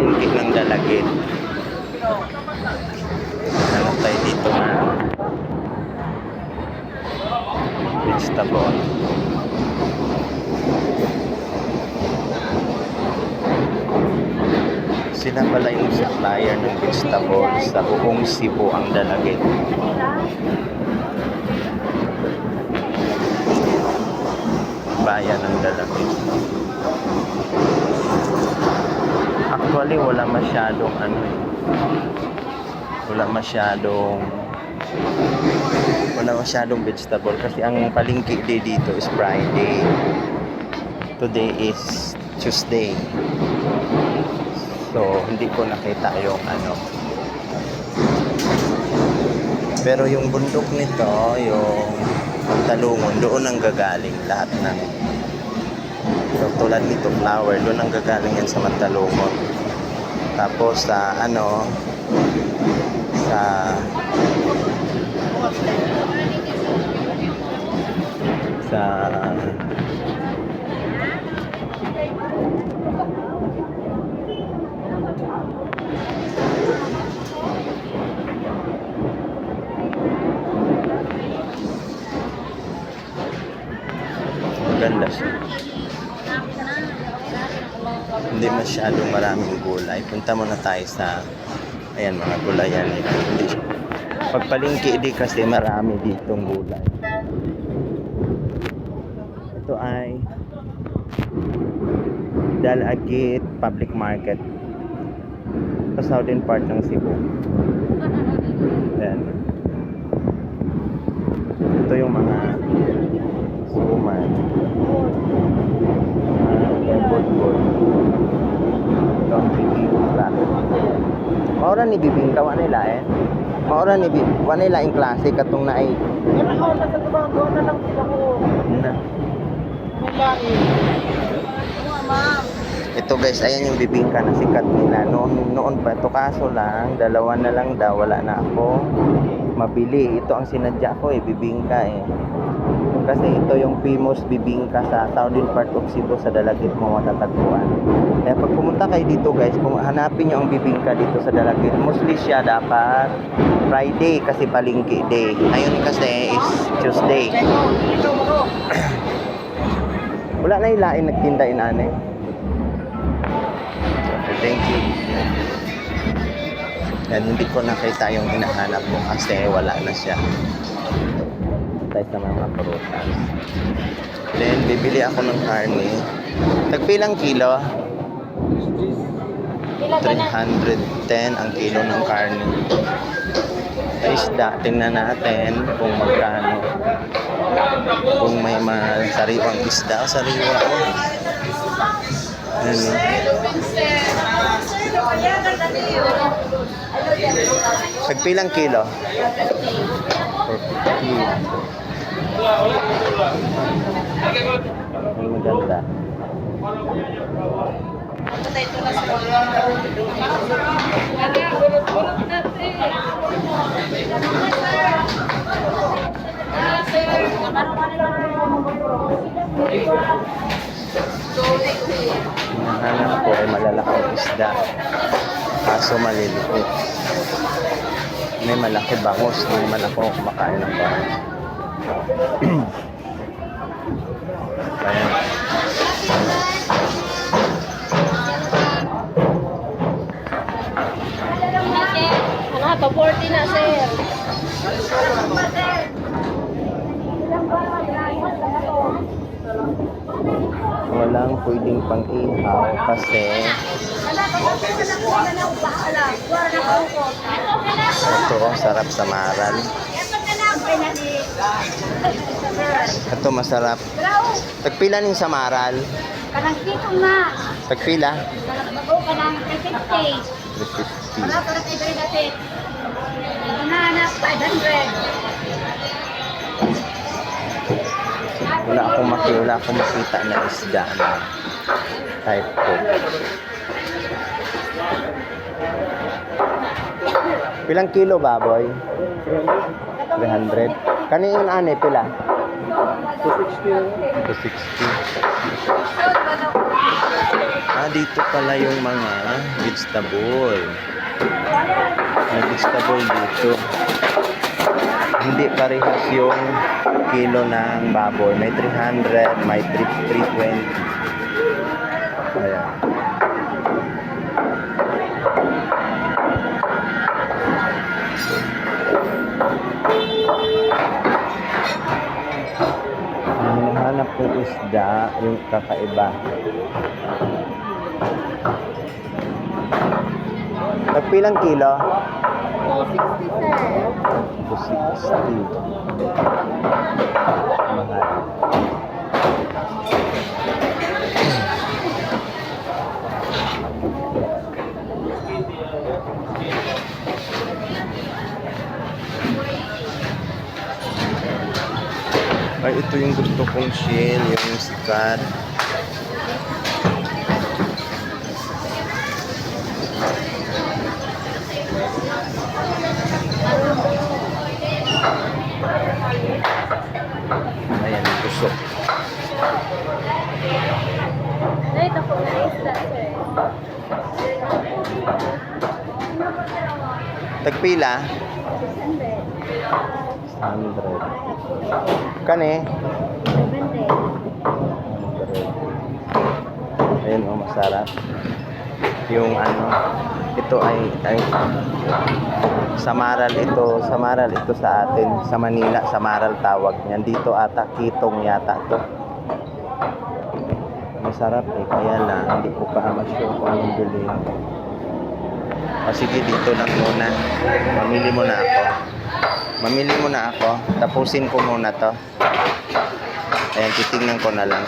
palengke ng Dalagit. Ano tayo dito na vegetable. Sila pala yung supplier ng vegetable sa buong Cebu ang Dalagit. Bayan ng Dalagit. Actually, wala masyadong vegetable kasi ang palengke day dito is Friday. Today is Tuesday. So, hindi ko nakita yung pero yung bundok nito, yung Talungon, doon ang gagaling lahat ng so, tulad nito flower, doon ang gagaling yan sa Mantalungon. Tapos sa maganda siya. Hindi masyadong maraming gulay. Punta muna tayo sa ayan, mga gulayan nila. Pagpalingki di kasi marami ditong gulay. Ito ay Dalagit Public Market sa southern part ng Cebu. Ayan. Ito yung mga suman, bot-bot. Ito ang bibingka. Maura ni bibingka, wanila Maura ni wanila yung klase katong na ay ito guys, ayan yung bibingka na sikat nila noon pa ito, kaso lang dalawa na lang daw, wala na ako mabili. Ito ang sinadya ko bibingka kasi ito yung famous bibingka sa southern part of Cebu, sa Dalagit mo matatagpuan. Kaya pag pumunta kayo dito guys, kung hanapin nyo ang bibingka dito sa Dalagit, mostly siya dapat Friday kasi palengke day. Ngayon kasi is Tuesday. Wala na ilain nagtinda inane. Okay, thank you. Yan, hindi ko nakita yung hinahanap ko kasi wala na siya. Tayo sa mga prutas. Then, bibili ako ng karne. Tagpilang kilo? 310 ang kilo ng karne. Sa isda, tingnan natin kung magkano. Kung may sariwang isda o sariwa. Ano? Tagpilang kilo? 450. Ang maganda. Hinahanap ko ay malalaking isda, kaso maliliit. May malaki bangus, hindi naman ako kumakain ng bangus. Ayan. Ano, 40 na, sir. Walang pwedeng pang-ihaw kasi ito, sarap sa maral. Ito masarap. Tagpila ning sa maral. Kanang dito na. Tagpila? Bago ka ng 350. 350. Wala para kay Dre natin. Nananap 500. Wala akong makita na isda na type ko. Pilang kilo baboy? 300. Kanin ane pila? 260. 260. Ha? Dito pala yung mga vegetable. May vegetable dito. Hindi parehas yung kilo ng baboy. May 300, may 320. Ayan. Ang hinahanap kong isda, yung kakaiba. Nagpilang kilo? 260, sir. 260. Mahal. Ay, ito yung gusto kong shell, yung sikat. Ayan, yung gusto. Ito po na isda, sir. Tagpila? 600. 100. Kani? 70. 100. Ayun, oh, masarap. Yung ano, ito ay samaral ito sa atin. Sa Manila, samaral tawag niyan. Dito ata, kitong yata to. Masarap eh, kaya lang, hindi ko pa ma-sure kung anong bilhin. O sige, dito lang muna. Mamili muna ako. Tapusin ko muna to. Ayan, titingnan ko na lang.